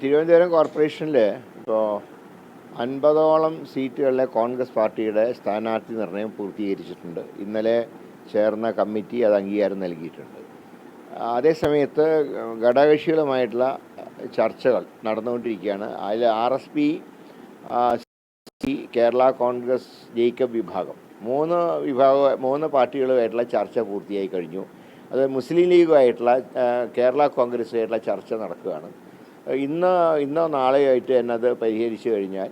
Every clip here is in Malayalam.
തിരുവനന്തപുരം കോർപ്പറേഷനിൽ ഇപ്പോൾ 50ഓളം സീറ്റുകളിലെ കോൺഗ്രസ് പാർട്ടിയുടെ സ്ഥാനാർത്ഥി നിർണയം പൂർത്തീകരിച്ചിട്ടുണ്ട്. ഇന്നലെ ചേർന്ന കമ്മിറ്റി അത് അംഗീകാരം നൽകിയിട്ടുണ്ട്. അതേസമയത്ത് ഘടകകക്ഷികളുമായിട്ടുള്ള ചർച്ചകൾ നടന്നുകൊണ്ടിരിക്കുകയാണ്. അതിൽ RSP, കേരള കോൺഗ്രസ് ജേക്കബ് വിഭാഗം മൂന്ന് പാർട്ടികളുമായിട്ടുള്ള ചർച്ച പൂർത്തിയായി കഴിഞ്ഞു. അത് മുസ്ലിം ലീഗുമായിട്ടുള്ള കേരള കോൺഗ്രസുമായിട്ടുള്ള ചർച്ച നടക്കുകയാണ്. ഇന്നോ നാളെയായിട്ട് തന്നെ അത് പരിഹരിച്ചു കഴിഞ്ഞാൽ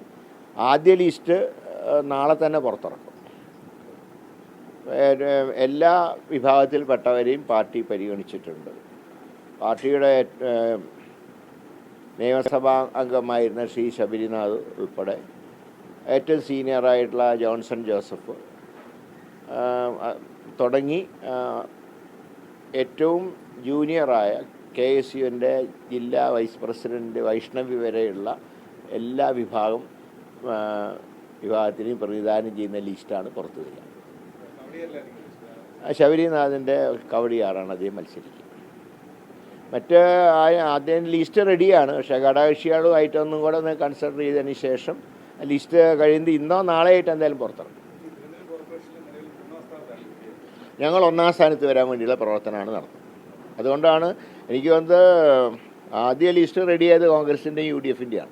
ആദ്യ ലിസ്റ്റ് നാളെ തന്നെ പുറത്തിറക്കും. എല്ലാ വിഭാഗത്തിൽപ്പെട്ടവരെയും പാർട്ടി പരിഗണിച്ചിട്ടുണ്ട്. പാർട്ടിയുടെ നിയമസഭാ അംഗമായിരുന്ന ശ്രീ ശബരിനാഥ് ഉൾപ്പെടെ ഏറ്റവും സീനിയറായിട്ടുള്ള ജോൺസൺ ജോസഫ് തുടങ്ങി ഏറ്റവും ജൂനിയറായ KSUവിൻ്റെ ജില്ലാ വൈസ് പ്രസിഡൻറ്റ് വൈഷ്ണവി വരെയുള്ള എല്ലാ വിഭാഗത്തിനെയും പ്രതിദാനം ചെയ്യുന്ന ലിസ്റ്റാണ് പുറത്തു വരിക. ശബരിനാഥിൻ്റെ കവടിയാറാണ് അദ്ദേഹം മത്സരിക്കുന്നത്. ആദ്യം ലിസ്റ്റ് റെഡിയാണ്. പക്ഷേ ഘടകകക്ഷികളുമായിട്ടൊന്നും കൂടെ ഒന്ന് കൺസിഡർ ചെയ്തതിന് ശേഷം ലിസ്റ്റ് കഴിയുന്നത് ഇന്നോ നാളെയായിട്ട് എന്തായാലും പുറത്തിറങ്ങും. ഞങ്ങൾ 1ാം സ്ഥാനത്ത് വരാൻ വേണ്ടിയുള്ള പ്രവർത്തനമാണ് നടത്തുന്നത്. അതുകൊണ്ടാണ് എനിക്ക് തോന്നുന്നത് ആദ്യ ലിസ്റ്റ് റെഡിയായത് കോൺഗ്രസിൻ്റെയും UDFൻ്റെയാണ്.